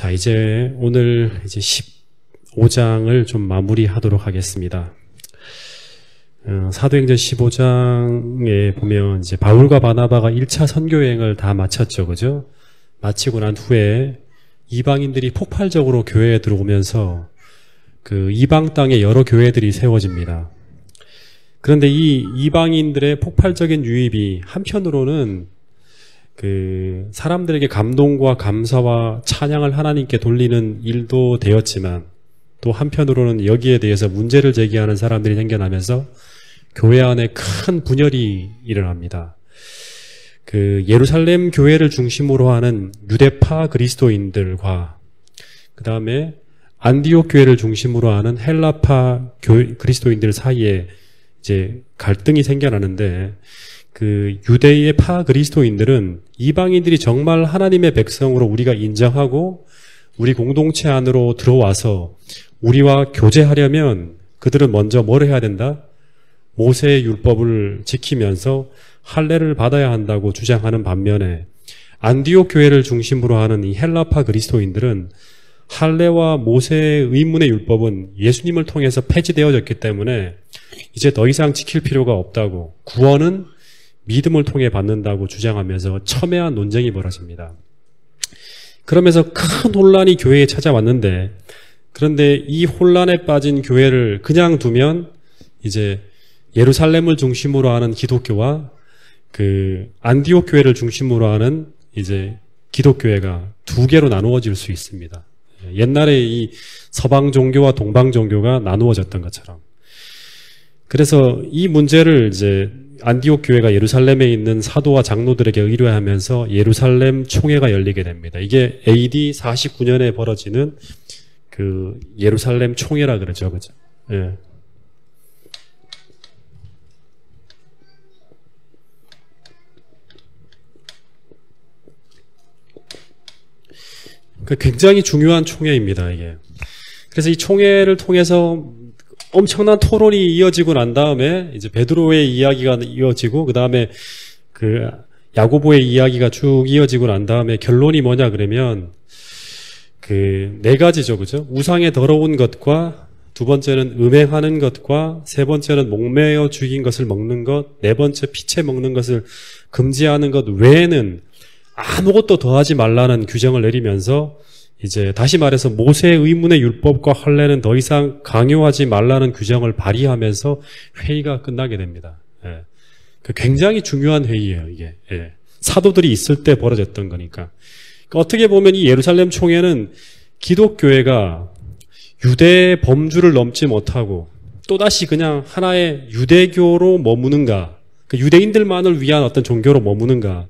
자, 이제 오늘 이제 15장을 좀 마무리하도록 하겠습니다. 사도행전 15장에 보면 이제 바울과 바나바가 1차 선교 여행을 다 마쳤죠. 그죠? 마치고 난 후에 이방인들이 폭발적으로 교회에 들어오면서 그 이방 땅에 여러 교회들이 세워집니다. 그런데 이 이방인들의 폭발적인 유입이 한편으로는 그 사람들에게 감동과 감사와 찬양을 하나님께 돌리는 일도 되었지만, 또 한편으로는 여기에 대해서 문제를 제기하는 사람들이 생겨나면서 교회 안에 큰 분열이 일어납니다. 그 예루살렘 교회를 중심으로 하는 유대파 그리스도인들과 그 다음에 안디옥 교회를 중심으로 하는 헬라파 그리스도인들 사이에 이제 갈등이 생겨나는데, 그 유대의 파 그리스도인들은 이방인들이 정말 하나님의 백성으로 우리가 인정하고 우리 공동체 안으로 들어와서 우리와 교제하려면 그들은 먼저 뭘 해야 된다? 모세의 율법을 지키면서 할례를 받아야 한다고 주장하는 반면에, 안디옥 교회를 중심으로 하는 이 헬라파 그리스도인들은 할례와 모세의 의문의 율법은 예수님을 통해서 폐지되어졌기 때문에 이제 더 이상 지킬 필요가 없다고, 구원은 믿음을 통해 받는다고 주장하면서 첨예한 논쟁이 벌어집니다. 그러면서 큰 혼란이 교회에 찾아왔는데, 그런데 이 혼란에 빠진 교회를 그냥 두면 이제 예루살렘을 중심으로 하는 기독교와 그 안디옥 교회를 중심으로 하는 이제 기독교회가 두 개로 나누어질 수 있습니다. 옛날에 이 서방 종교와 동방 종교가 나누어졌던 것처럼. 그래서 이 문제를 이제 안디옥 교회가 예루살렘에 있는 사도와 장로들에게 의뢰하면서 예루살렘 총회가 열리게 됩니다. 이게 AD 49년에 벌어지는 그 예루살렘 총회라 그러죠. 그죠? 예. 굉장히 중요한 총회입니다, 이게. 그래서 이 총회를 통해서 엄청난 토론이 이어지고 난 다음에 이제 베드로의 이야기가 이어지고, 그 다음에 그 야고보의 이야기가 쭉 이어지고 난 다음에 결론이 뭐냐 그러면 그 네 가지죠, 그죠? 우상의 더러운 것과, 두 번째는 음행하는 것과, 세 번째는 목매어 죽인 것을 먹는 것, 네 번째 피채 먹는 것을 금지하는 것 외에는 아무것도 더하지 말라는 규정을 내리면서, 이제 다시 말해서 모세의 의문의 율법과 할례는 더 이상 강요하지 말라는 규정을 발의하면서 회의가 끝나게 됩니다. 예. 굉장히 중요한 회의예요, 이게. 예. 사도들이 있을 때 벌어졌던 거니까. 어떻게 보면 이 예루살렘 총회는 기독교회가 유대의 범주를 넘지 못하고 또다시 그냥 하나의 유대교로 머무는가, 그 유대인들만을 위한 어떤 종교로 머무는가,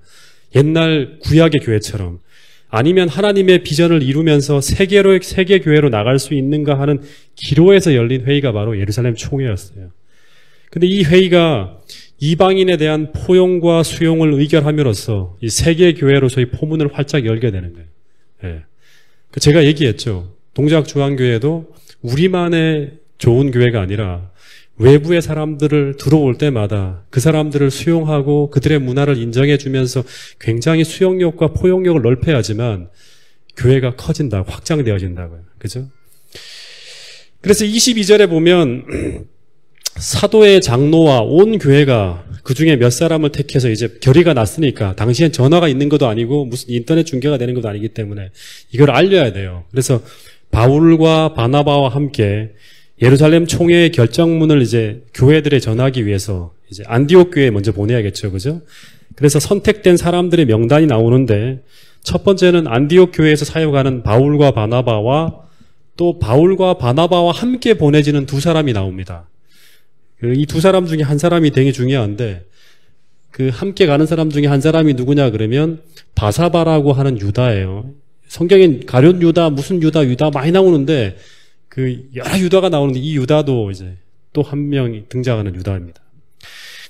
옛날 구약의 교회처럼, 아니면 하나님의 비전을 이루면서 세계 교회로 나갈 수 있는가 하는 기로에서 열린 회의가 바로 예루살렘 총회였어요. 근데 이 회의가 이방인에 대한 포용과 수용을 의결함으로써 이 세계 교회로서의 포문을 활짝 열게 되는 거예요. 예. 제가 얘기했죠. 동작중앙교회도 우리만의 좋은 교회가 아니라 외부의 사람들을 들어올 때마다 그 사람들을 수용하고 그들의 문화를 인정해주면서 굉장히 수용력과 포용력을 넓혀야지만 교회가 커진다고, 확장되어진다고요. 그죠? 그래서 22절에 보면 사도의 장로와 온 교회가 그 중에 몇 사람을 택해서 이제 결의가 났으니까, 당시엔 전화가 있는 것도 아니고 무슨 인터넷 중계가 되는 것도 아니기 때문에 이걸 알려야 돼요. 그래서 바울과 바나바와 함께 예루살렘 총회의 결정문을 이제 교회들에 전하기 위해서 이제 안디옥 교회에 먼저 보내야겠죠. 그죠? 그래서 선택된 사람들의 명단이 나오는데, 첫 번째는 안디옥 교회에서 사역하는 바울과 바나바와, 또 바울과 바나바와 함께 보내지는 두 사람이 나옵니다. 이 두 사람 중에 한 사람이 되게 중요한데, 그 함께 가는 사람 중에 한 사람이 누구냐 그러면 바사바라고 하는 유다예요. 성경엔 가룟 유다, 무슨 유다 많이 나오는데, 그 여러 유다가 나오는데 이 유다도 이제 또 한 명이 등장하는 유다입니다.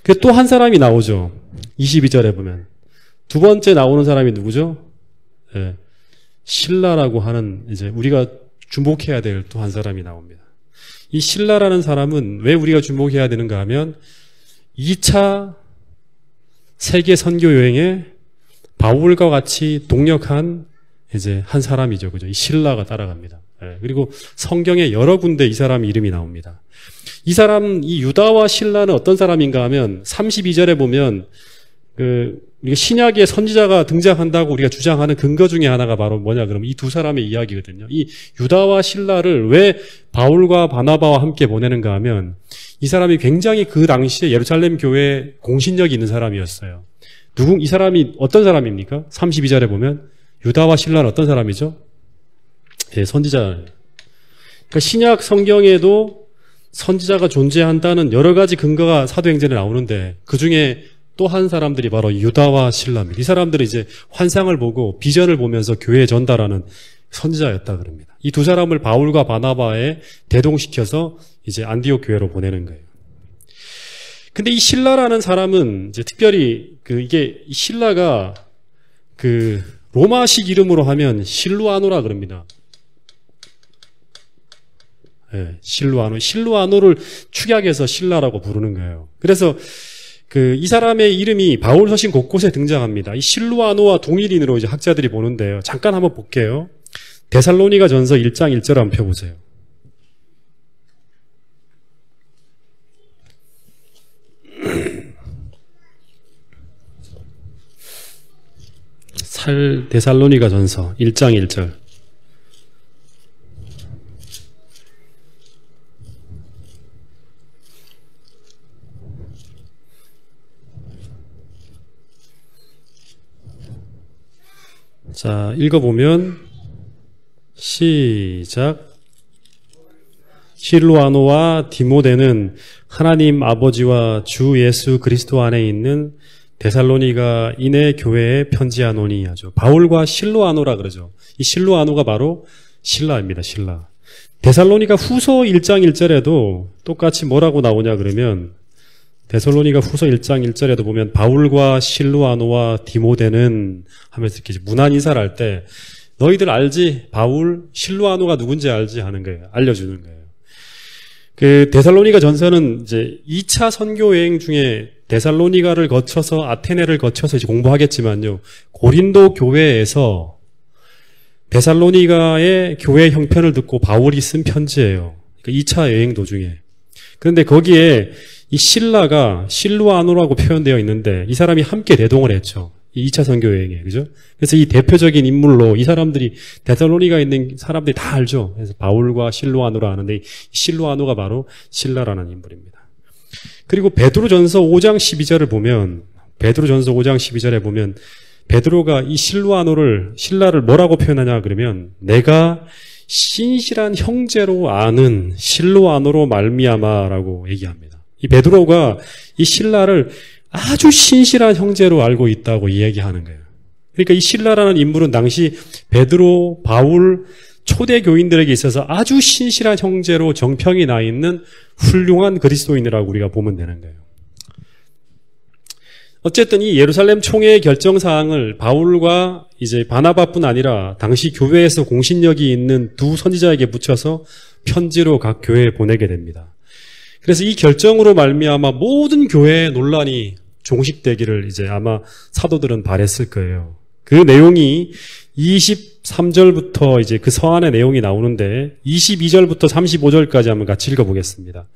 그 또 한 사람이 나오죠. 22절에 보면 두 번째 나오는 사람이 누구죠? 예, 실라라고 하는, 이제 우리가 주목해야 될 또 한 사람이 나옵니다. 이 실라라는 사람은 왜 우리가 주목해야 되는가 하면 2차 세계 선교 여행에 바울과 같이 동역한 이제 한 사람이죠. 그죠? 이 실라가 따라갑니다. 예, 그리고 성경에 여러 군데 이 사람 이름이 나옵니다. 이 사람, 이 유다와 실라는 어떤 사람인가 하면 32절에 보면 우리가 신약의 선지자가 등장한다고 우리가 주장하는 근거 중에 하나가 바로 뭐냐 그러면 이 두 사람의 이야기거든요. 이 유다와 실라를 왜 바울과 바나바와 함께 보내는가 하면 이 사람이 굉장히 그 당시에 예루살렘 교회에 공신력이 있는 사람이었어요. 이 사람이 어떤 사람입니까? 32절에 보면 유다와 실라는 어떤 사람이죠? 예, 선지자. 그러니까 신약 성경에도 선지자가 존재한다는 여러 가지 근거가 사도행전에 나오는데 그 중에 또 한 사람들이 바로 유다와 실라입니다. 이 사람들은 이제 환상을 보고 비전을 보면서 교회에 전달하는 선지자였다 그럽니다. 이 두 사람을 바울과 바나바에 대동시켜서 이제 안디옥 교회로 보내는 거예요. 근데 이 실라라는 사람은 이제 특별히 이 실라가 로마식 이름으로 하면 실루아노라 그럽니다. 예, 실루아노를 축약해서 실라라고 부르는 거예요. 그래서 이 사람의 이름이 바울 서신 곳곳에 등장합니다. 이 실루아노와 동일인으로 이제 학자들이 보는데요. 잠깐 한번 볼게요. 데살로니가 전서 1장 1절 한번 펴보세요. 데살로니가 전서 1장 1절. 자, 읽어보면 시작. 실루아노와 디모데는 하나님 아버지와 주 예수 그리스도 안에 있는 데살로니가인의 교회에 편지하노니 하죠. 바울과 실루아노라 그러죠. 이 실루아노가 바로 실라입니다. 실라. 데살로니가 후서 1장 1절에도 똑같이 뭐라고 나오냐 그러면 데살로니가 후서 1장 1절에도 보면 바울과 실루아노와 디모데는 하면서 이렇게 문안 인사를 할 때 너희들 알지? 바울, 실루아노가 누군지 알지? 하는 거예요. 알려주는 거예요. 데살로니가 전서는 이제 2차 선교 여행 중에 데살로니가를 거쳐서 아테네를 거쳐서 이제 공부하겠지만요. 고린도 교회에서 데살로니가의 교회 형편을 듣고 바울이 쓴 편지예요. 그러니까 2차 여행 도중에. 그런데 거기에 이 실라가 실루아노라고 표현되어 있는데 이 사람이 함께 대동을 했죠. 이 2차 선교 여행에. 그죠? 그래서 이 대표적인 인물로 이 사람들이 데살로니가에 있는 사람들이 다 알죠. 그래서 바울과 실루아노라 하는데 이 실루아노가 바로 실라라는 인물입니다. 그리고 베드로전서 5장 12절을 보면 베드로전서 5장 12절에 보면 베드로가 이 실라를 뭐라고 표현하냐 그러면 내가 신실한 형제로 아는 실루아노로 말미암아라고 얘기합니다. 이 베드로가 이 실라를 아주 신실한 형제로 알고 있다고 이야기하는 거예요. 그러니까 이 실라라는 인물은 당시 베드로, 바울, 초대 교인들에게 있어서 아주 신실한 형제로 정평이 나 있는 훌륭한 그리스도인이라고 우리가 보면 되는 거예요. 어쨌든 이 예루살렘 총회의 결정사항을 바울과 이제 바나바뿐 아니라 당시 교회에서 공신력이 있는 두 선지자에게 붙여서 편지로 각 교회에 보내게 됩니다. 그래서 이 결정으로 말미암아 모든 교회의 논란이 종식되기를 이제 아마 사도들은 바랬을 거예요. 그 내용이 23절부터 이제 그 서한의 내용이 나오는데 22절부터 35절까지 한번 같이 읽어보겠습니다.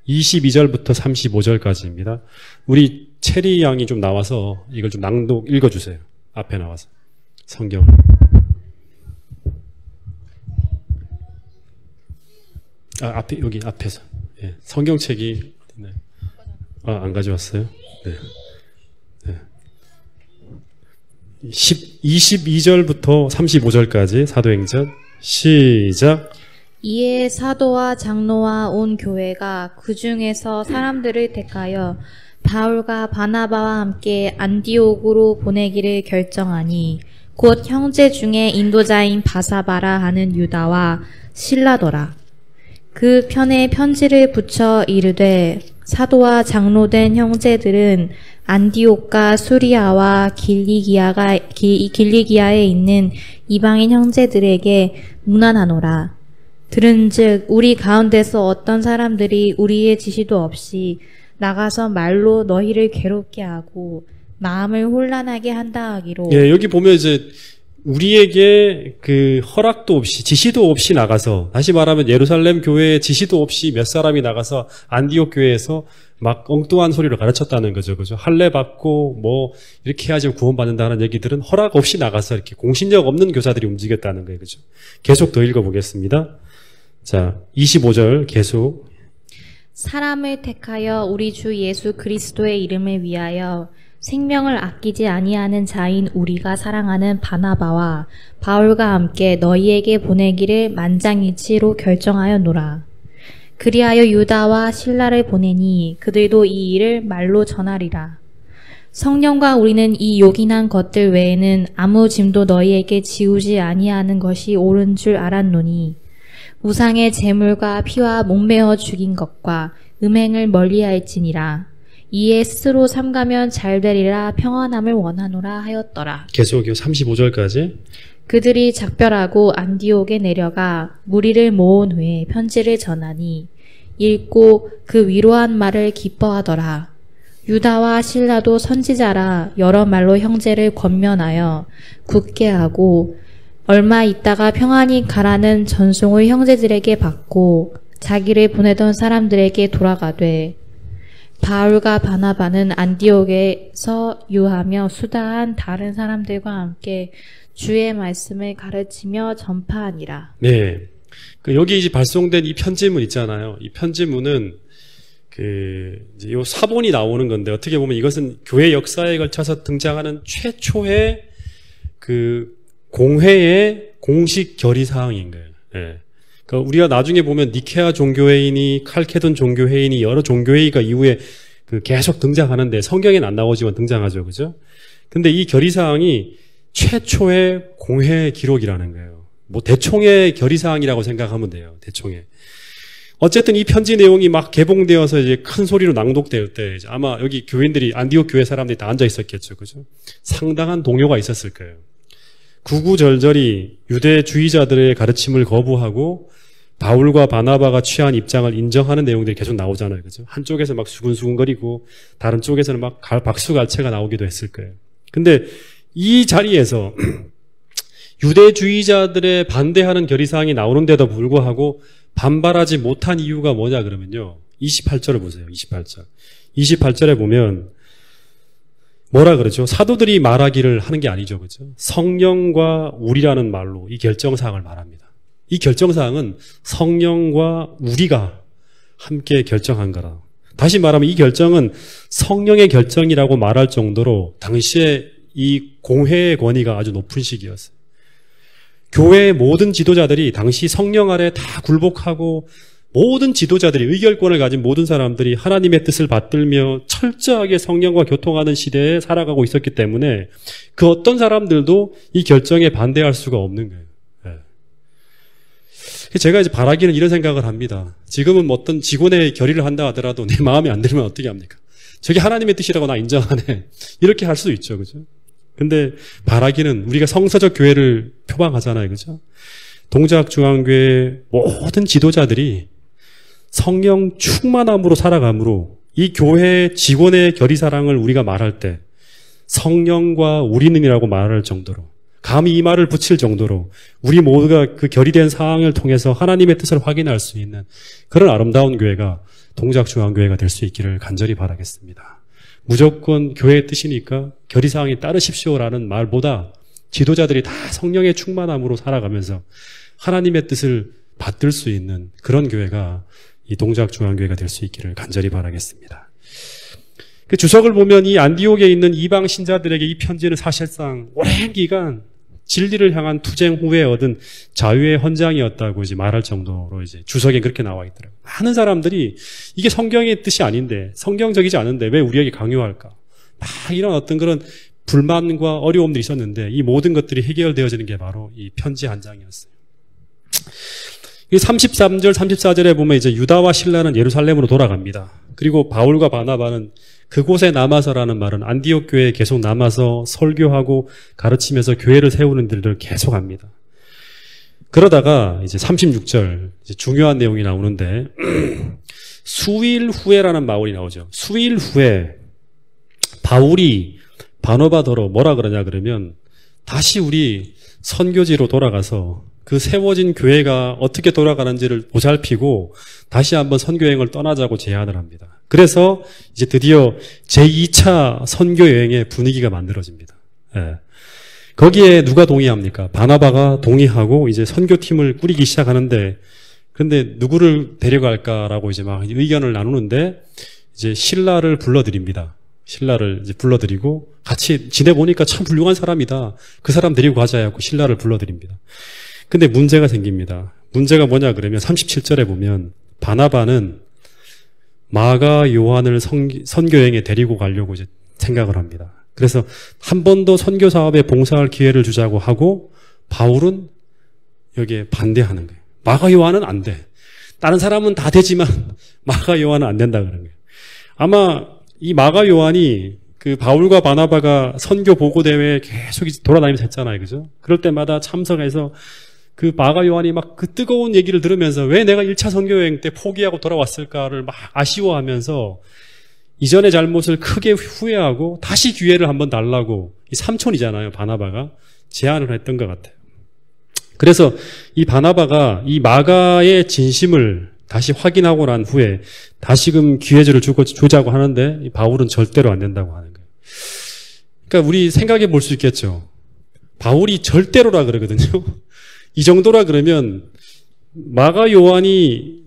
22절부터 35절까지입니다. 우리 체리 양이 좀 나와서 이걸 좀 낭독 읽어주세요. 앞에 나와서 성경을. 앞에 여기 앞에서. 예, 성경책이 네. 안 가져왔어요? 네. 네. 22절부터 35절까지 사도행전 시작. 이에 사도와 장로와 온 교회가 그 중에서 사람들을 택하여 바울과 바나바와 함께 안디옥으로 보내기를 결정하니 곧 형제 중에 인도자인 바사바라 하는 유다와 실라더라. 그 편에 편지를 붙여 이르되 사도와 장로된 형제들은 안디옥과 수리아와 길리기아에 있는 이방인 형제들에게 문안하노라. 들은즉 우리 가운데서 어떤 사람들이 우리의 지시도 없이 나가서 말로 너희를 괴롭게 하고 마음을 혼란하게 한다 하기로. 예, 여기 보면 이제 우리에게 그 허락도 없이 지시도 없이 나가서, 다시 말하면 예루살렘 교회에 지시도 없이 몇 사람이 나가서 안디옥 교회에서 막 엉뚱한 소리를 가르쳤다는 거죠. 그죠? 할례 받고 뭐 이렇게 해야지 구원받는다는 얘기들은 허락 없이 나가서 이렇게 공신력 없는 교사들이 움직였다는 거예요. 그죠? 계속 더 읽어보겠습니다. 자, 25절 계속. 사람을 택하여 우리 주 예수 그리스도의 이름을 위하여 생명을 아끼지 아니하는 자인 우리가 사랑하는 바나바와 바울과 함께 너희에게 보내기를 만장일치로 결정하였노라. 그리하여 유다와 실라를 보내니 그들도 이 일을 말로 전하리라. 성령과 우리는 이 요긴한 것들 외에는 아무 짐도 너희에게 지우지 아니하는 것이 옳은 줄 알았노니 우상의 제물과 피와 목매어 죽인 것과 음행을 멀리할지니라. 이에 스스로 삼가면 잘되리라 평안함을 원하노라 하였더라. 계속요. 35절까지. 그들이 작별하고 안디옥에 내려가 무리를 모은 후에 편지를 전하니 읽고 그 위로한 말을 기뻐하더라. 유다와 실라도 선지자라 여러 말로 형제를 권면하여 굳게 하고 얼마 있다가 평안히 가라는 전송을 형제들에게 받고 자기를 보내던 사람들에게 돌아가되 바울과 바나바는 안디옥에서 유하며 수다한 다른 사람들과 함께 주의 말씀을 가르치며 전파하니라. 네. 여기 이제 발송된 이 편지문 있잖아요. 이 편지문은 이제 요 사본이 나오는 건데 어떻게 보면 이것은 교회 역사에 걸쳐서 등장하는 최초의 공회의 공식 결의 사항인 거예요. 예. 그러니까 우리가 나중에 보면 니케아 종교회의니 칼케돈 종교회의니 여러 종교회의가 이후에 계속 등장하는데 성경에는 안 나오지만 등장하죠. 그죠? 근데 이 결의 사항이 최초의 공회 기록이라는 거예요. 뭐 대총회 결의 사항이라고 생각하면 돼요. 대총회. 어쨌든 이 편지 내용이 막 개봉되어서 이제 큰 소리로 낭독될 때 이제 아마 여기 교인들이 안디옥 교회 사람들이 다 앉아 있었겠죠. 그죠? 상당한 동요가 있었을 거예요. 구구절절히 유대주의자들의 가르침을 거부하고 바울과 바나바가 취한 입장을 인정하는 내용들이 계속 나오잖아요. 그죠? 한쪽에서 막 수근수근거리고 다른 쪽에서는 막 박수갈채가 나오기도 했을 거예요. 근데 이 자리에서 유대주의자들의 반대하는 결의사항이 나오는데도 불구하고 반발하지 못한 이유가 뭐냐 그러면요. 28절을 보세요. 28절. 28절에 보면 뭐라 그러죠? 사도들이 말하기를 하는 게 아니죠. 그죠? 성령과 우리라는 말로 이 결정사항을 말합니다. 이 결정사항은 성령과 우리가 함께 결정한 거라. 다시 말하면 이 결정은 성령의 결정이라고 말할 정도로 당시에 이 공회의 권위가 아주 높은 시기였어요. 교회의 모든 지도자들이 당시 성령 아래 다 굴복하고 모든 지도자들이 의결권을 가진 모든 사람들이 하나님의 뜻을 받들며 철저하게 성령과 교통하는 시대에 살아가고 있었기 때문에 그 어떤 사람들도 이 결정에 반대할 수가 없는 거예요. 네. 제가 이제 바라기는 이런 생각을 합니다. 지금은 어떤 직원의 결의를 한다 하더라도 내 마음에 안 들면 어떻게 합니까? 저게 하나님의 뜻이라고 나 인정하네. 이렇게 할 수도 있죠. 그죠? 근데 바라기는 우리가 성서적 교회를 표방하잖아요. 그죠? 동작중앙교회 모든 지도자들이 성령 충만함으로 살아감으로 이 교회 직원의 결의사랑을 우리가 말할 때 성령과 우리는이라고 말할 정도로 감히 이 말을 붙일 정도로 우리 모두가 그 결의된 사항을 통해서 하나님의 뜻을 확인할 수 있는 그런 아름다운 교회가 동작중앙교회가 될 수 있기를 간절히 바라겠습니다. 무조건 교회의 뜻이니까 결의사항에 따르십시오라는 말보다 지도자들이 다 성령의 충만함으로 살아가면서 하나님의 뜻을 받들 수 있는 그런 교회가 이 동작중앙교회가 될 수 있기를 간절히 바라겠습니다. 그 주석을 보면 이 안디옥에 있는 이방 신자들에게 이 편지는 사실상 오랜 기간 진리를 향한 투쟁 후에 얻은 자유의 헌장이었다고 이제 말할 정도로 이제 주석에 그렇게 나와 있더라고요. 많은 사람들이 이게 성경의 뜻이 아닌데, 성경적이지 않은데 왜 우리에게 강요할까? 막 이런 어떤 그런 불만과 어려움들이 있었는데 이 모든 것들이 해결되어지는 게 바로 이 편지 한 장이었어요. 33절, 34절에 보면 이제 유다와 실라는 예루살렘으로 돌아갑니다. 그리고 바울과 바나바는 그곳에 남아서라는 말은 안디옥 교회에 계속 남아서 설교하고 가르치면서 교회를 세우는 일들을 계속합니다. 그러다가 이제 36절 이제 중요한 내용이 나오는데 수일 후에라는 말이 나오죠. 수일 후에 바울이 바나바더러 뭐라 그러냐 그러면 다시 우리 선교지로 돌아가서 그 세워진 교회가 어떻게 돌아가는지를 보살피고 다시 한번 선교여행을 떠나자고 제안을 합니다. 그래서 이제 드디어 제2차 선교여행의 분위기가 만들어집니다. 예. 거기에 누가 동의합니까? 바나바가 동의하고 이제 선교팀을 꾸리기 시작하는데, 그런데 누구를 데려갈까라고 이제 막 의견을 나누는데 이제 실라를 불러드립니다. 실라를 이제 불러드리고 같이 지내보니까 참 훌륭한 사람이다. 그 사람 데리고 가자 해갖고 실라를 불러드립니다. 근데 문제가 생깁니다. 문제가 뭐냐 그러면 37절에 보면 바나바는 마가 요한을 선교여행에 데리고 가려고 이제 생각을 합니다. 그래서 한 번 더 선교 사업에 봉사할 기회를 주자고 하고 바울은 여기에 반대하는 거예요. 마가 요한은 안 돼. 다른 사람은 다 되지만 마가 요한은 안 된다 그런 거예요. 아마 이 마가 요한이 그 바울과 바나바가 선교 보고 대회에 계속 돌아다니면서 했잖아요. 그죠? 그럴 때마다 참석해서 그 마가 요한이 막 그 뜨거운 얘기를 들으면서 왜 내가 1차 선교여행 때 포기하고 돌아왔을까를 막 아쉬워하면서 이전의 잘못을 크게 후회하고 다시 기회를 한번 달라고, 이 삼촌이잖아요. 바나바가 제안을 했던 것 같아요. 그래서 이 바나바가 이 마가의 진심을 다시 확인하고 난 후에 다시금 기회를 주자고 하는데 이 바울은 절대로 안 된다고 하는 거예요. 그러니까 우리 생각해 볼 수 있겠죠. 바울이 절대로라 그러거든요. 이 정도라 그러면 마가 요한이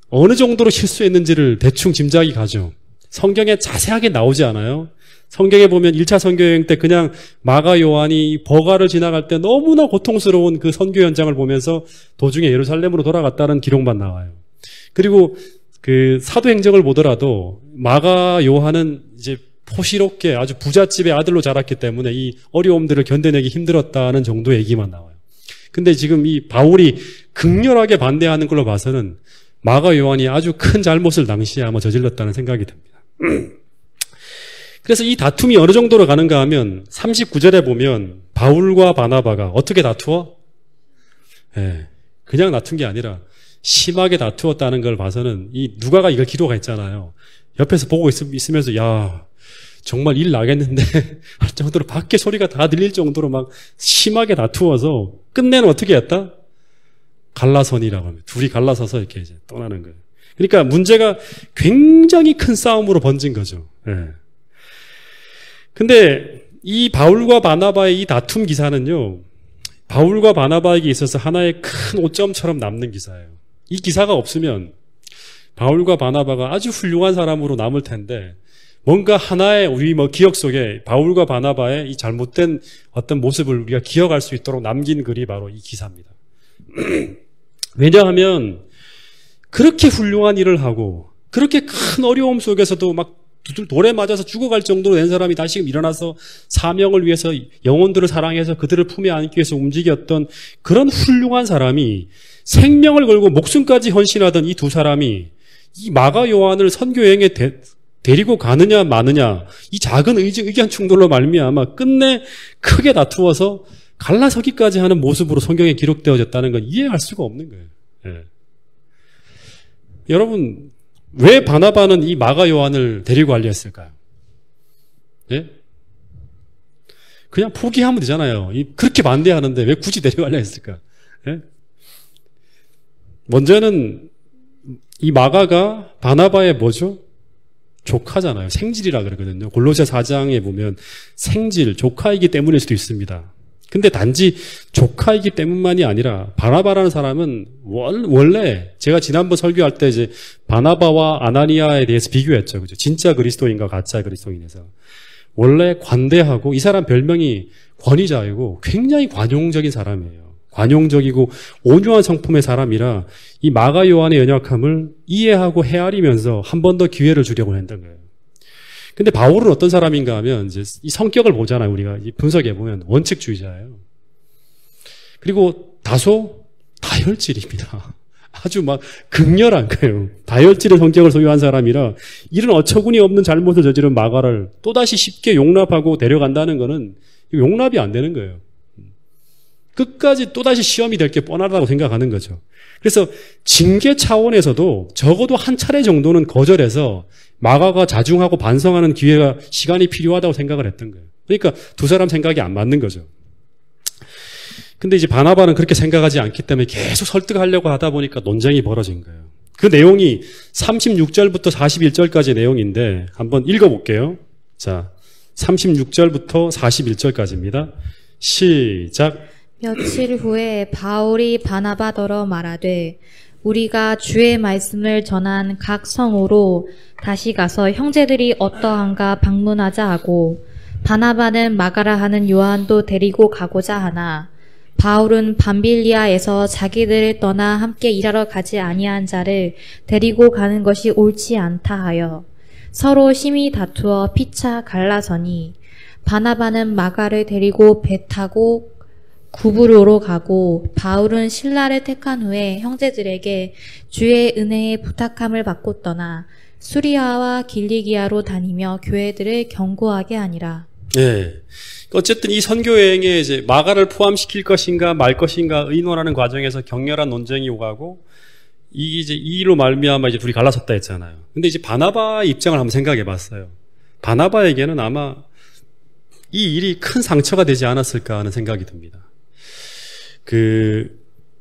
어느 정도로 실수했는지를 대충 짐작이 가죠. 성경에 자세하게 나오지 않아요? 성경에 보면 1차 선교여행 때 그냥 마가 요한이 버가를 지나갈 때 너무나 고통스러운 그 선교 현장을 보면서 도중에 예루살렘으로 돌아갔다는 기록만 나와요. 그리고 그 사도행적을 보더라도 마가 요한은 이제 포시롭게 아주 부잣집의 아들로 자랐기 때문에 이 어려움들을 견뎌내기 힘들었다는 정도의 얘기만 나와요. 근데 지금 이 바울이 극렬하게 반대하는 걸로 봐서는 마가 요한이 아주 큰 잘못을 당시에 아마 저질렀다는 생각이 듭니다. 그래서 이 다툼이 어느 정도로 가는가 하면 39절에 보면 바울과 바나바가 어떻게 다투어? 그냥 다툰 게 아니라 심하게 다투었다는 걸 봐서는 이 누가가 이걸 기록가 있잖아요. 옆에서 보고 있으면서 야 정말 일 나겠는데 할 정도로 밖에 소리가 다 들릴 정도로 막 심하게 다투어서 끝내는 어떻게 했다? 갈라선이라고 합니다. 둘이 갈라서서 이렇게 이제 떠나는 거예요. 그러니까 문제가 굉장히 큰 싸움으로 번진 거죠. 근데 이 바울과 바나바의 이 다툼 기사는요, 바울과 바나바에게 있어서 하나의 큰 오점처럼 남는 기사예요. 이 기사가 없으면 바울과 바나바가 아주 훌륭한 사람으로 남을 텐데 뭔가 하나의 우리 기억 속에 바울과 바나바의 이 잘못된 어떤 모습을 우리가 기억할 수 있도록 남긴 글이 바로 이 기사입니다. 왜냐하면 그렇게 훌륭한 일을 하고 그렇게 큰 어려움 속에서도 막 돌에 맞아서 죽어갈 정도로 된 사람이 다시금 일어나서 사명을 위해서 영혼들을 사랑해서 그들을 품에 안기 위해서 움직였던 그런 훌륭한 사람이 생명을 걸고 목숨까지 헌신하던 이 두 사람이 이 마가 요한을 선교여행에 데리고 가느냐 마느냐 이 작은 의견 충돌로 말미암아 끝내 크게 다투어서 갈라서기까지 하는 모습으로 성경에 기록되어졌다는 건 이해할 수가 없는 거예요. 여러분 왜 바나바는 이 마가 요한을 데리고 가려 했을까요? 그냥 포기하면 되잖아요. 그렇게 반대하는데 왜 굳이 데려가려 했을까? 먼저는 이 마가가 바나바의 뭐죠? 조카잖아요. 생질이라 그러거든요. 골로새 4장에 보면 생질, 조카이기 때문일 수도 있습니다. 근데 단지 조카이기 때문만이 아니라 바나바라는 사람은 원래 제가 지난번 설교할 때 이제 바나바와 아나니아에 대해서 비교했죠. 그죠? 진짜 그리스도인과 가짜 그리스도인에서. 원래 관대하고 이 사람 별명이 권위자이고 굉장히 관용적인 사람이에요. 관용적이고 온유한 성품의 사람이라 이 마가 요한의 연약함을 이해하고 헤아리면서 한 번 더 기회를 주려고 했던 거예요. 근데 바울은 어떤 사람인가 하면 이제 이 성격을 보잖아요. 우리가 분석해 보면 원칙주의자예요. 그리고 다소 다혈질입니다. 아주 막 극렬한 거예요. 다혈질의 성격을 소유한 사람이라 이런 어처구니 없는 잘못을 저지른 마가를 또다시 쉽게 용납하고 데려간다는 거는 용납이 안 되는 거예요. 끝까지 또다시 시험이 될 게 뻔하다고 생각하는 거죠. 그래서 징계 차원에서도 적어도 한 차례 정도는 거절해서 마가가 자중하고 반성하는 시간이 필요하다고 생각을 했던 거예요. 그러니까 두 사람 생각이 안 맞는 거죠. 근데 이제 바나바는 그렇게 생각하지 않기 때문에 계속 설득하려고 하다 보니까 논쟁이 벌어진 거예요. 그 내용이 36절부터 41절까지 내용인데 한번 읽어볼게요. 자, 36절부터 41절까지입니다. 시작. 며칠 후에 바울이 바나바더러 말하되 우리가 주의 말씀을 전한 각 성으로 다시 가서 형제들이 어떠한가 방문하자 하고 바나바는 마가라 하는 요한도 데리고 가고자 하나 바울은 밤빌리아에서 자기들을 떠나 함께 일하러 가지 아니한 자를 데리고 가는 것이 옳지 않다 하여 서로 심히 다투어 피차 갈라서니 바나바는 마가를 데리고 배 타고 구브로로 가고 바울은 신라를 택한 후에 형제들에게 주의 은혜에 부탁함을 받고 떠나 수리아와 길리기아로 다니며 교회들을 경고하게 하니라. 예. 어쨌든 이 선교 여행에 이제 마가를 포함시킬 것인가 말 것인가 의논하는 과정에서 격렬한 논쟁이 오가고 이제 이 일로 말미암아 이제 둘이 갈라섰다 했잖아요. 근데 이제 바나바의 입장을 한번 생각해 봤어요. 바나바에게는 아마 이 일이 큰 상처가 되지 않았을까 하는 생각이 듭니다.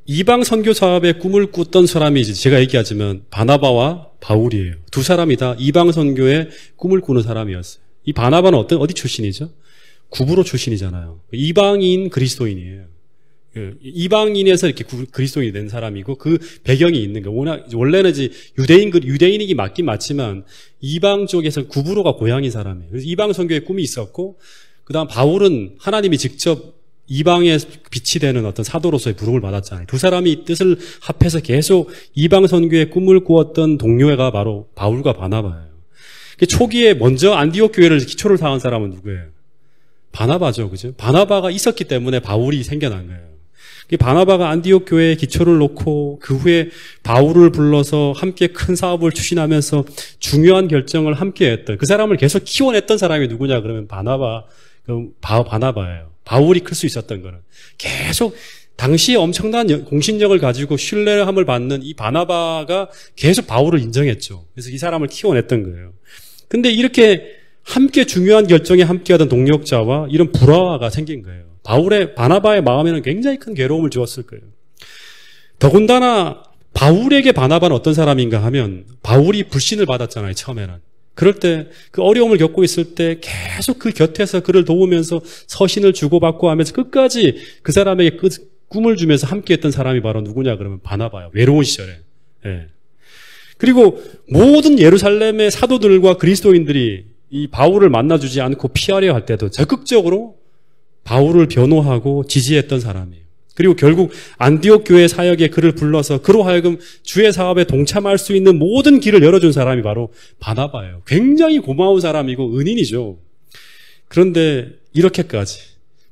이방 선교 사업의 꿈을 꿨던 사람이 이제 제가 얘기하자면 바나바와 바울이에요. 두 사람이 다 이방 선교의 꿈을 꾸는 사람이었어요. 이 바나바는 어디 출신이죠? 구브로 출신이잖아요. 이방인 그리스도인이에요. 이방인에서 이렇게 그리스도인이 된 사람이고 그 배경이 있는 거예요. 원래는 이제 유대인이기 맞긴 맞지만 이방 쪽에서 구브로가 고향인 사람이에요. 그래서 이방 선교의 꿈이 있었고 그다음 바울은 하나님이 직접 이방의 빛이 되는 어떤 사도로서의 부름을 받았잖아요. 두 사람이 뜻을 합해서 계속 이방 선교의 꿈을 꾸었던 동료애가 바로 바울과 바나바예요. 초기에 먼저 안디옥 교회를 기초를 쌓은 사람은 누구예요? 바나바죠, 그죠? 바나바가 있었기 때문에 바울이 생겨난 거예요. 바나바가 안디옥 교회에 기초를 놓고 그 후에 바울을 불러서 함께 큰 사업을 추진하면서 중요한 결정을 함께 했던 그 사람을 계속 키워냈던 사람이 누구냐 그러면 바나바예요. 바울이 클 수 있었던 거는 계속 당시에 엄청난 공신력을 가지고 신뢰함을 받는 이 바나바가 계속 바울을 인정했죠. 그래서 이 사람을 키워냈던 거예요. 근데 이렇게 함께 중요한 결정에 함께하던 동력자와 이런 불화가 생긴 거예요. 바나바의 마음에는 굉장히 큰 괴로움을 주었을 거예요. 더군다나 바울에게 바나바는 어떤 사람인가 하면 바울이 불신을 받았잖아요, 처음에는. 그럴 때 그 어려움을 겪고 있을 때 계속 그 곁에서 그를 도우면서 서신을 주고받고 하면서 끝까지 그 사람에게 꿈을 주면서 함께했던 사람이 바로 누구냐 그러면 바나바예요. 외로운 시절에. 예. 그리고 모든 예루살렘의 사도들과 그리스도인들이 이 바울을 만나주지 않고 피하려 할 때도 적극적으로 바울을 변호하고 지지했던 사람이에요. 그리고 결국 안디옥 교회 사역에 그를 불러서 그로 하여금 주의 사업에 동참할 수 있는 모든 길을 열어준 사람이 바로 바나바예요. 굉장히 고마운 사람이고 은인이죠. 그런데 이렇게까지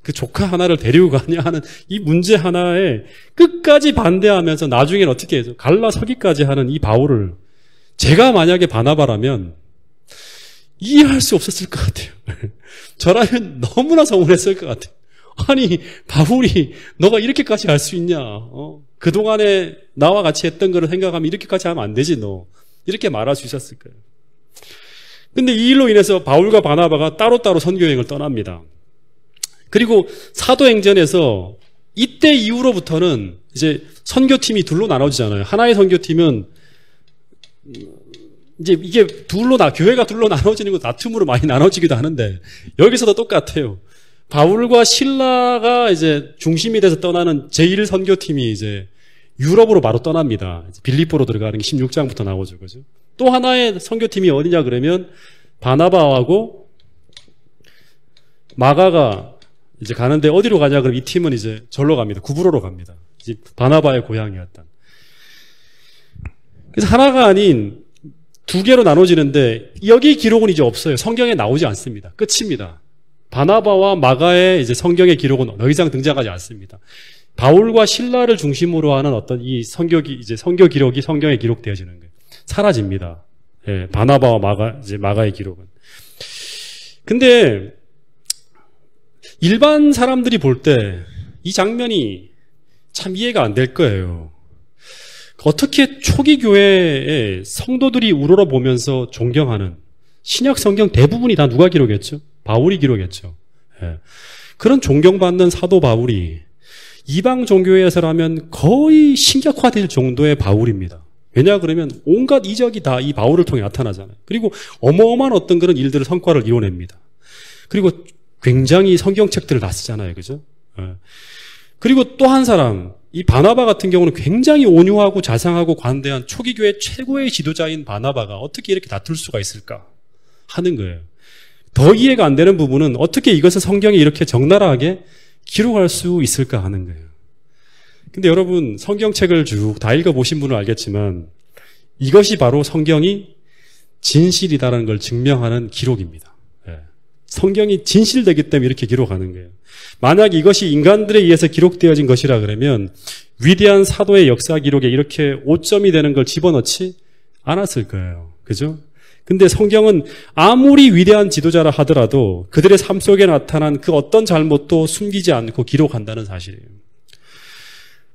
그 조카 하나를 데리고 가냐 하는 이 문제 하나에 끝까지 반대하면서 나중에는 어떻게 해서 갈라서기까지 하는 이 바울을 제가 만약에 바나바라면 이해할 수 없었을 것 같아요. 저라면 너무나 서운했을 것 같아요. 아니 바울이 너가 이렇게까지 할 수 있냐? 그동안에 나와 같이 했던 거를 생각하면 이렇게까지 하면 안 되지 너. 이렇게 말할 수 있었을 거예요. 근데 이 일로 인해서 바울과 바나바가 따로따로 선교여행을 떠납니다. 그리고 사도행전에서 이때 이후로부터는 이제 선교팀이 둘로 나눠지잖아요. 하나의 선교팀은 이제 이게 교회가 둘로 나눠지는 거 다툼으로 많이 나눠지기도 하는데 여기서도 똑같아요. 바울과 실라가 이제 중심이 돼서 떠나는 제1선교팀이 이제 유럽으로 바로 떠납니다. 빌립보로 들어가는 게 16장부터 나오죠. 그죠? 또 하나의 선교팀이 어디냐 그러면 바나바하고 마가가 이제 가는데 어디로 가냐 그러면 이 팀은 이제 절로 갑니다. 구브로로 갑니다. 이제 바나바의 고향이었던. 그래서 하나가 아닌 두 개로 나눠지는데 여기 기록은 이제 없어요. 성경에 나오지 않습니다. 끝입니다. 바나바와 마가의 이제 성경의 기록은 더 이상 등장하지 않습니다. 바울과 실라를 중심으로 하는 어떤 이 선교 기록이 성경에 기록되어지는 거예요. 사라집니다. 예, 바나바와 마가의 기록은. 근데 일반 사람들이 볼 때 이 장면이 참 이해가 안 될 거예요. 어떻게 초기 교회의 성도들이 우러러보면서 존경하는 신약 성경 대부분이 다 누가 기록했죠? 바울이 기록했죠. 예. 그런 존경받는 사도 바울이 이방 종교에서라면 거의 신격화될 정도의 바울입니다. 왜냐 그러면 온갖 이적이 다 이 바울을 통해 나타나잖아요. 그리고 어마어마한 어떤 그런 일들을 성과를 이뤄냅니다. 그리고 굉장히 성경책들을 다 쓰잖아요. 그죠? 그리고 또 한 사람, 이 바나바 같은 경우는 굉장히 온유하고 자상하고 관대한 초기교회 최고의 지도자인 바나바가 어떻게 이렇게 다툴 수가 있을까 하는 거예요. 더 이해가 안 되는 부분은 어떻게 이것을 성경에 이렇게 적나라하게 기록할 수 있을까 하는 거예요. 근데 여러분 성경책을 쭉 다 읽어보신 분은 알겠지만 이것이 바로 성경이 진실이다라는 걸 증명하는 기록입니다. 성경이 진실되기 때문에 이렇게 기록하는 거예요. 만약 이것이 인간들에 의해서 기록되어진 것이라 그러면 위대한 사도의 역사 기록에 이렇게 오점이 되는 걸 집어넣지 않았을 거예요. 그죠? 근데 성경은 아무리 위대한 지도자라 하더라도 그들의 삶 속에 나타난 그 어떤 잘못도 숨기지 않고 기록한다는 사실이에요.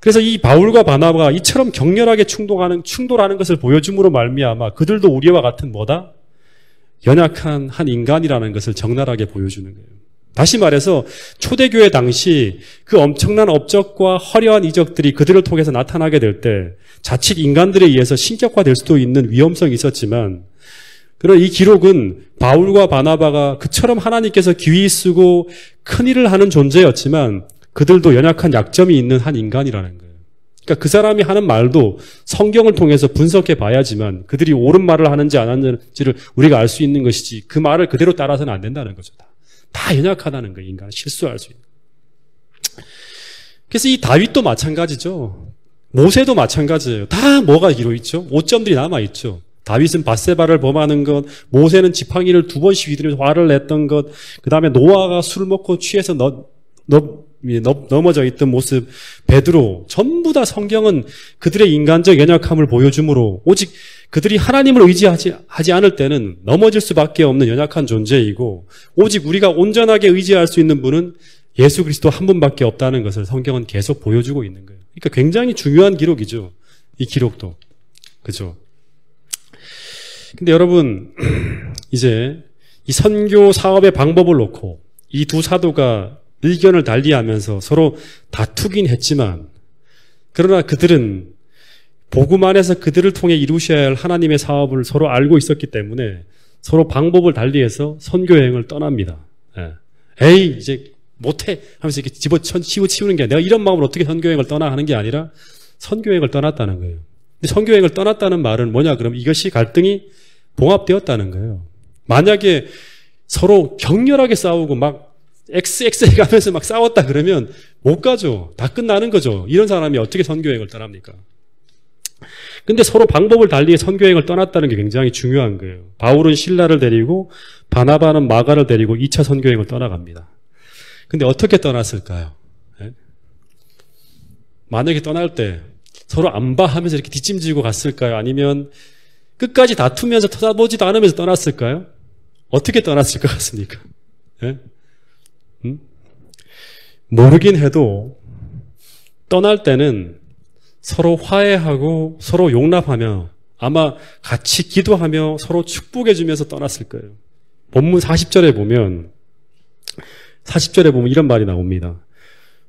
그래서 이 바울과 바나바가 이처럼 격렬하게 충돌하는 것을 보여줌으로 말미암아 그들도 우리와 같은 뭐다? 연약한 한 인간이라는 것을 적나라하게 보여주는 거예요. 다시 말해서 초대교회 당시 그 엄청난 업적과 화려한 이적들이 그들을 통해서 나타나게 될 때 자칫 인간들에 의해서 신격화될 수도 있는 위험성이 있었지만 그런 이 기록은 바울과 바나바가 그처럼 하나님께서 귀히 쓰고 큰 일을 하는 존재였지만 그들도 연약한 약점이 있는 한 인간이라는 거예요. 그러니까 그 사람이 하는 말도 성경을 통해서 분석해 봐야지만 그들이 옳은 말을 하는지 안 하는지를 우리가 알 수 있는 것이지 그 말을 그대로 따라서는 안 된다는 거죠. 다 연약하다는 거예요. 인간은 실수할 수 있는. 그래서 이 다윗도 마찬가지죠. 모세도 마찬가지예요. 다 뭐가 이루어있죠? 오점들이 남아있죠. 다윗은 밧세바를 범하는 것, 모세는 지팡이를 2번씩 휘두르면서 화를 냈던 것, 그 다음에 노아가 술 먹고 취해서 넘어져 있던 모습, 베드로, 전부 다 성경은 그들의 인간적 연약함을 보여주므로 오직 그들이 하나님을 의지하지 않을 때는 넘어질 수밖에 없는 연약한 존재이고 오직 우리가 온전하게 의지할 수 있는 분은 예수 그리스도 한 분밖에 없다는 것을 성경은 계속 보여주고 있는 거예요. 그러니까 굉장히 중요한 기록이죠. 이 기록도. 그죠? 근데 여러분, 이제 이 선교 사업의 방법을 놓고 이 두 사도가 의견을 달리하면서 서로 다투긴 했지만 그러나 그들은 복음 안에서 그들을 통해 이루셔야 할 하나님의 사업을 서로 알고 있었기 때문에 서로 방법을 달리해서 선교 여행을 떠납니다. 에이 이제 못해 하면서 이렇게 집어치우는 게 내가 이런 마음으로 어떻게 선교 여행을 떠나 하는 게 아니라 선교 여행을 떠났다는 거예요. 근데 선교 여행을 떠났다는 말은 뭐냐 그럼 이것이 갈등이 봉합되었다는 거예요. 만약에 서로 격렬하게 싸우고 막 XX 가면서 막 싸웠다 그러면 못 가죠. 다 끝나는 거죠. 이런 사람이 어떻게 선교여행을 떠납니까? 근데 서로 방법을 달리 선교여행을 떠났다는 게 굉장히 중요한 거예요. 바울은 실라를 데리고 바나바는 마가를 데리고 2차 선교여행을 떠나갑니다. 근데 어떻게 떠났을까요? 만약에 떠날 때 서로 안 봐 하면서 이렇게 뒷짐지고 갔을까요? 아니면 끝까지 다투면서 쳐다보지도 않으면서 떠났을까요? 어떻게 떠났을 것 같습니까? 모르긴 해도 떠날 때는 서로 화해하고 서로 용납하며 아마 같이 기도하며 서로 축복해주면서 떠났을 거예요. 본문 40절에 보면 이런 말이 나옵니다.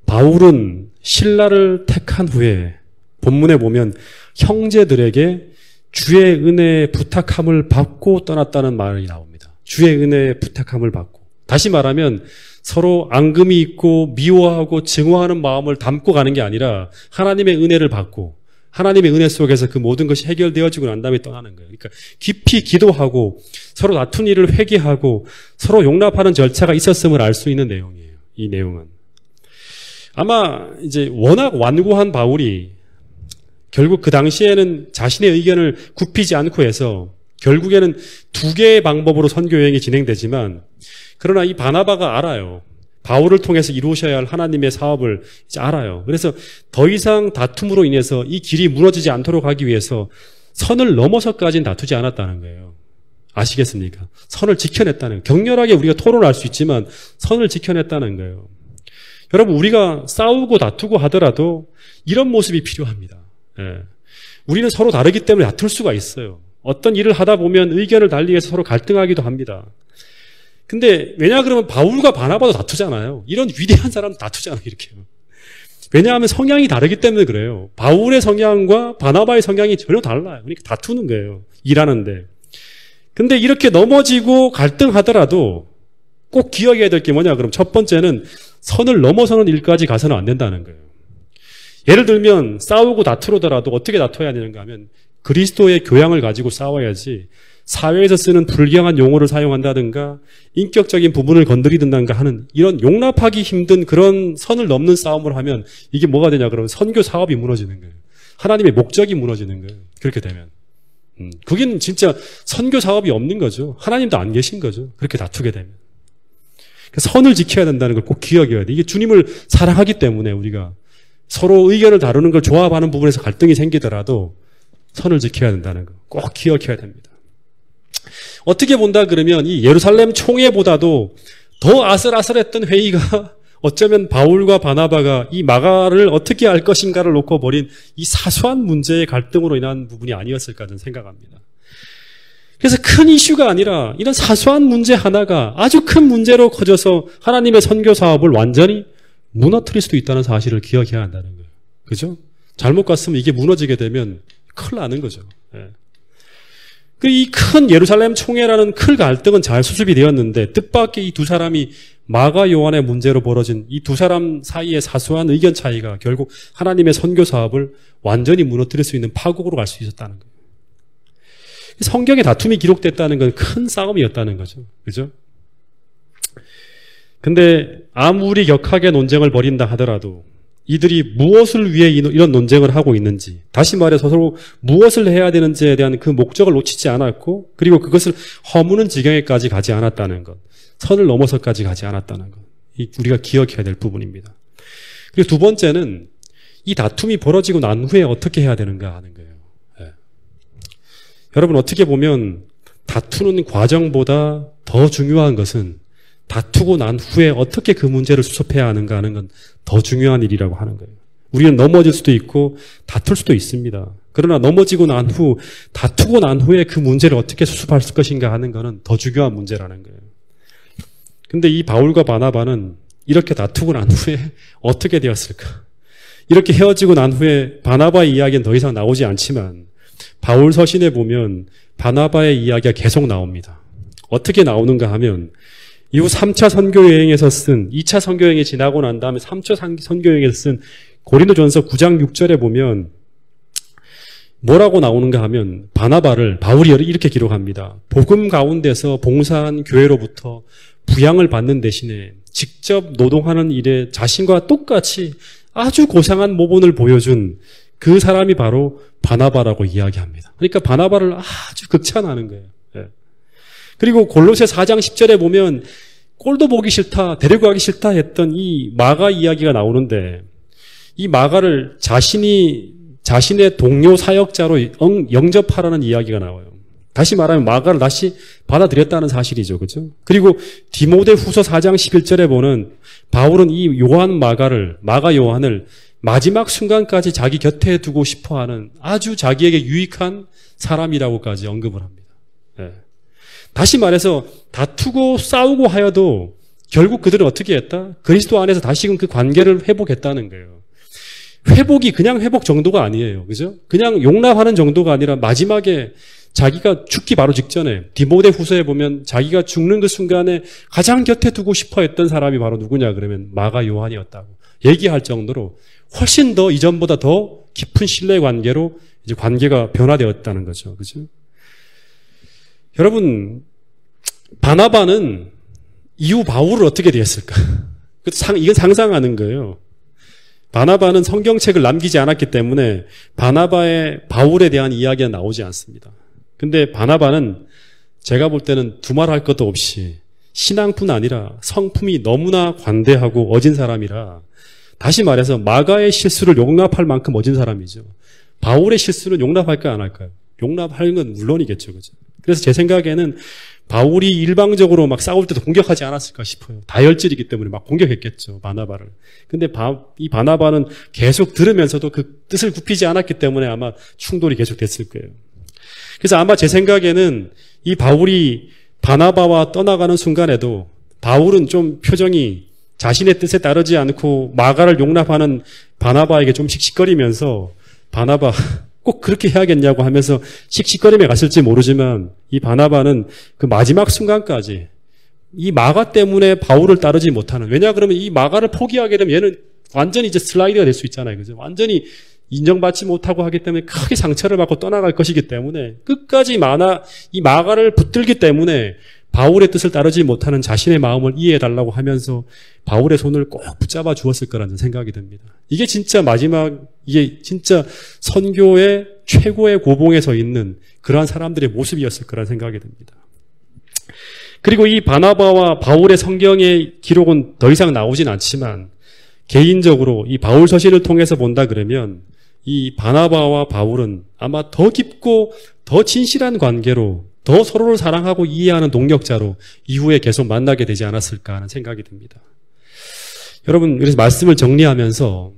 바울은 신라를 택한 후에 본문에 보면 형제들에게 주의 은혜의 부탁함을 받고 떠났다는 말이 나옵니다. 주의 은혜의 부탁함을 받고. 다시 말하면 서로 앙금이 있고 미워하고 증오하는 마음을 담고 가는 게 아니라 하나님의 은혜를 받고 하나님의 은혜 속에서 그 모든 것이 해결되어지고 난 다음에 떠나는 거예요. 그러니까 깊이 기도하고 서로 다툰 일을 회개하고 서로 용납하는 절차가 있었음을 알 수 있는 내용이에요. 이 내용은. 아마 이제 워낙 완고한 바울이 결국 그 당시에는 자신의 의견을 굽히지 않고 해서 결국에는 2개의 방법으로 선교 여행이 진행되지만 그러나 이 바나바가 알아요. 바울을 통해서 이루셔야 할 하나님의 사업을 이제 알아요. 그래서 더 이상 다툼으로 인해서 이 길이 무너지지 않도록 하기 위해서 선을 넘어서까지는 다투지 않았다는 거예요. 아시겠습니까? 선을 지켜냈다는 거예요. 격렬하게 우리가 토론할 수 있지만 선을 지켜냈다는 거예요. 여러분 우리가 싸우고 다투고 하더라도 이런 모습이 필요합니다. 우리는 서로 다르기 때문에 다툴 수가 있어요. 어떤 일을 하다 보면 의견을 달리해서 서로 갈등하기도 합니다. 근데 왜냐 그러면 바울과 바나바도 다투잖아요. 이런 위대한 사람 다투잖아요. 이렇게. 왜냐하면 성향이 다르기 때문에 그래요. 바울의 성향과 바나바의 성향이 전혀 달라요. 그러니까 다투는 거예요. 일하는데. 근데 이렇게 넘어지고 갈등하더라도 꼭 기억해야 될 게 뭐냐? 그럼 첫 번째는 선을 넘어서는 일까지 가서는 안 된다는 거예요. 예를 들면 싸우고 다투더라도 어떻게 다투어야 되는가 하면 그리스도의 교양을 가지고 싸워야지 사회에서 쓰는 불경한 용어를 사용한다든가 인격적인 부분을 건드리든가 하는 이런 용납하기 힘든 그런 선을 넘는 싸움을 하면 이게 뭐가 되냐 그러면 선교 사업이 무너지는 거예요. 하나님의 목적이 무너지는 거예요. 그렇게 되면. 그게 진짜 선교 사업이 없는 거죠. 하나님도 안 계신 거죠. 그렇게 다투게 되면. 선을 지켜야 된다는 걸 꼭 기억해야 돼. 이게 주님을 사랑하기 때문에 우리가 서로 의견을 다루는 걸 조합하는 부분에서 갈등이 생기더라도 선을 지켜야 된다는 거 꼭 기억해야 됩니다. 어떻게 본다 그러면 이 예루살렘 총회보다도 더 아슬아슬했던 회의가 어쩌면 바울과 바나바가 이 마가를 어떻게 할 것인가를 놓고 벌인 이 사소한 문제의 갈등으로 인한 부분이 아니었을까 저는 생각합니다. 그래서 큰 이슈가 아니라 이런 사소한 문제 하나가 아주 큰 문제로 커져서 하나님의 선교 사업을 완전히 무너뜨릴 수도 있다는 사실을 기억해야 한다는 거예요. 그죠? 잘못 갔으면 이게 무너지게 되면 큰일 나는 거죠. 예. 이 큰 예루살렘 총회라는 큰 갈등은 잘 수습이 되었는데 뜻밖의 이 두 사람이 마가 요한의 문제로 벌어진 이 두 사람 사이의 사소한 의견 차이가 결국 하나님의 선교 사업을 완전히 무너뜨릴 수 있는 파국으로 갈 수 있었다는 거예요. 성경에 다툼이 기록됐다는 건 큰 싸움이었다는 거죠. 그죠? 근데 아무리 격하게 논쟁을 벌인다 하더라도 이들이 무엇을 위해 이런 논쟁을 하고 있는지, 다시 말해서 서로 무엇을 해야 되는지에 대한 그 목적을 놓치지 않았고, 그리고 그것을 허무는 지경에까지 가지 않았다는 것, 선을 넘어서까지 가지 않았다는 것, 우리가 기억해야 될 부분입니다. 그리고 두 번째는 이 다툼이 벌어지고 난 후에 어떻게 해야 되는가 하는 거예요. 네. 여러분 어떻게 보면 다투는 과정보다 더 중요한 것은 다투고 난 후에 어떻게 그 문제를 수습해야 하는가 하는 건 더 중요한 일이라고 하는 거예요. 우리는 넘어질 수도 있고 다툴 수도 있습니다. 그러나 넘어지고 난 후, 다투고 난 후에 그 문제를 어떻게 수습할 것인가 하는 것은 더 중요한 문제라는 거예요. 근데 이 바울과 바나바는 이렇게 다투고 난 후에 어떻게 되었을까? 이렇게 헤어지고 난 후에 바나바의 이야기는 더 이상 나오지 않지만 바울 서신에 보면 바나바의 이야기가 계속 나옵니다. 어떻게 나오는가 하면 이후 3차 선교여행에서 쓴 2차 선교여행이 지나고 난 다음에 3차 선교여행에서 쓴 고린도전서 9장 6절에 보면 뭐라고 나오는가 하면 바울이 이렇게 기록합니다. 복음 가운데서 봉사한 교회로부터 부양을 받는 대신에 직접 노동하는 일에 자신과 똑같이 아주 고상한 모본을 보여준 그 사람이 바로 바나바라고 이야기합니다. 그러니까 바나바를 아주 극찬하는 거예요. 그리고 골로새 4장 10절에 보면 꼴도 보기 싫다, 데리고 가기 싫다 했던 이 마가 이야기가 나오는데 이 마가를 자신의 동료 사역자로 영접하라는 이야기가 나와요. 다시 말하면 마가를 다시 받아들였다는 사실이죠. 그죠? 그리고 디모데후서 4장 11절에 보는 바울은 이 마가 요한을 마지막 순간까지 자기 곁에 두고 싶어하는 아주 자기에게 유익한 사람이라고까지 언급을 합니다. 네. 다시 말해서 다투고 싸우고 하여도 결국 그들은 어떻게 했다? 그리스도 안에서 다시금 그 관계를 회복했다는 거예요. 회복이 그냥 회복 정도가 아니에요. 그죠? 그냥 용납하는 정도가 아니라 마지막에 자기가 죽기 바로 직전에 디모데후서에 보면 자기가 죽는 그 순간에 가장 곁에 두고 싶어 했던 사람이 바로 누구냐 그러면 마가 요한이었다고 얘기할 정도로 훨씬 더 이전보다 더 깊은 신뢰 관계로 이제 관계가 변화되었다는 거죠. 그죠? 여러분, 바나바는 이후 바울을 어떻게 되었을까? 이건 상상하는 거예요. 바나바는 성경책을 남기지 않았기 때문에 바울에 대한 이야기가 나오지 않습니다. 근데 바나바는 제가 볼 때는 두말할 것도 없이 신앙뿐 아니라 성품이 너무나 관대하고 어진 사람이라 다시 말해서 마가의 실수를 용납할 만큼 어진 사람이죠. 바울의 실수는 용납할까요, 안 할까요? 용납하는 건 물론이겠죠. 그죠? 그래서 제 생각에는 바울이 일방적으로 막 싸울 때도 공격하지 않았을까 싶어요. 다혈질이기 때문에 막 공격했겠죠, 바나바를. 근데 이 바나바는 계속 들으면서도 그 뜻을 굽히지 않았기 때문에 아마 충돌이 계속 됐을 거예요. 그래서 아마 제 생각에는 이 바울이 바나바와 떠나가는 순간에도 바울은 좀 표정이 자신의 뜻에 따르지 않고 마가를 용납하는 바나바에게 좀 씩씩거리면서 바나바 꼭 그렇게 해야겠냐고 하면서 씩씩거리며 갔을지 모르지만 이 바나바는 그 마지막 순간까지 이 마가 때문에 바울을 따르지 못하는, 왜냐 그러면 이 마가를 포기하게 되면 얘는 완전히 이제 슬라이드가 될 수 있잖아요. 그죠? 완전히 인정받지 못하고 하기 때문에 크게 상처를 받고 떠나갈 것이기 때문에 끝까지 이 마가를 붙들기 때문에 바울의 뜻을 따르지 못하는 자신의 마음을 이해해달라고 하면서 바울의 손을 꼭 붙잡아 주었을 거라는 생각이 듭니다. 이게 진짜 이게 진짜 선교의 최고의 고봉에 서 있는 그러한 사람들의 모습이었을 거라는 생각이 듭니다. 그리고 이 바나바와 바울의 성경의 기록은 더 이상 나오진 않지만 개인적으로 이 바울 서신을 통해서 본다 그러면 이 바나바와 바울은 아마 더 깊고 더 진실한 관계로 더 서로를 사랑하고 이해하는 동력자로 이후에 계속 만나게 되지 않았을까 하는 생각이 듭니다. 여러분, 그래서 말씀을 정리하면서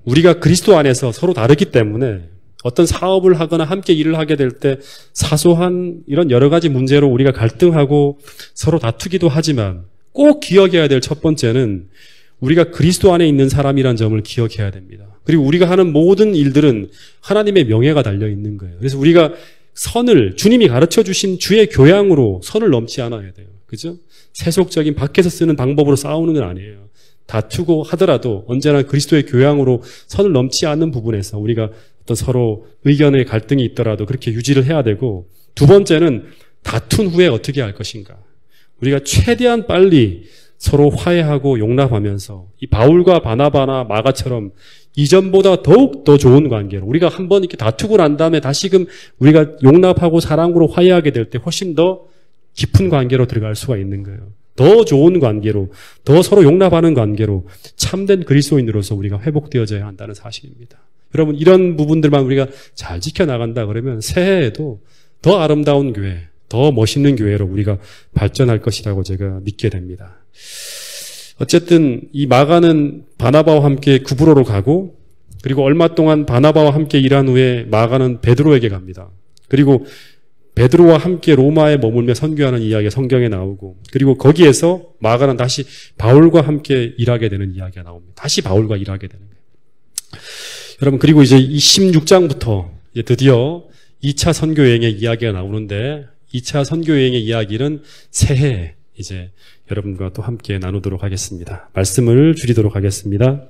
우리가 그리스도 안에서 서로 다르기 때문에 어떤 사업을 하거나 함께 일을 하게 될 때 사소한 이런 여러 가지 문제로 우리가 갈등하고 서로 다투기도 하지만 꼭 기억해야 될 첫 번째는 우리가 그리스도 안에 있는 사람이라는 점을 기억해야 됩니다. 그리고 우리가 하는 모든 일들은 하나님의 명예가 달려 있는 거예요. 그래서 우리가 주님이 가르쳐 주신 주의 교양으로 선을 넘지 않아야 돼요. 그죠? 세속적인 밖에서 쓰는 방법으로 싸우는 건 아니에요. 다투고 하더라도 언제나 그리스도의 교양으로 선을 넘지 않는 부분에서 우리가 어떤 서로 의견의 갈등이 있더라도 그렇게 유지를 해야 되고, 두 번째는 다툰 후에 어떻게 할 것인가. 우리가 최대한 빨리 서로 화해하고 용납하면서 이 바울과 바나바나 마가처럼 이전보다 더욱 더 좋은 관계로, 우리가 한번 이렇게 다투고 난 다음에 다시금 우리가 용납하고 사랑으로 화해하게 될 때 훨씬 더 깊은 관계로 들어갈 수가 있는 거예요. 더 좋은 관계로, 더 서로 용납하는 관계로 참된 그리스도인으로서 우리가 회복되어져야 한다는 사실입니다. 여러분, 이런 부분들만 우리가 잘 지켜나간다 그러면 새해에도 더 아름다운 교회, 더 멋있는 교회로 우리가 발전할 것이라고 제가 믿게 됩니다. 어쨌든 이 마가는 바나바와 함께 구브로로 가고, 그리고 얼마 동안 바나바와 함께 일한 후에 마가는 베드로에게 갑니다. 그리고 베드로와 함께 로마에 머물며 선교하는 이야기가 성경에 나오고, 그리고 거기에서 마가는 다시 바울과 함께 일하게 되는 이야기가 나옵니다. 다시 바울과 일하게 되는 거예요. 여러분, 그리고 이제 이 16장부터 이제 드디어 2차 선교 여행의 이야기가 나오는데, 2차 선교 여행의 이야기는 새해에 이제 여러분과 또 함께 나누도록 하겠습니다. 말씀을 줄이도록 하겠습니다.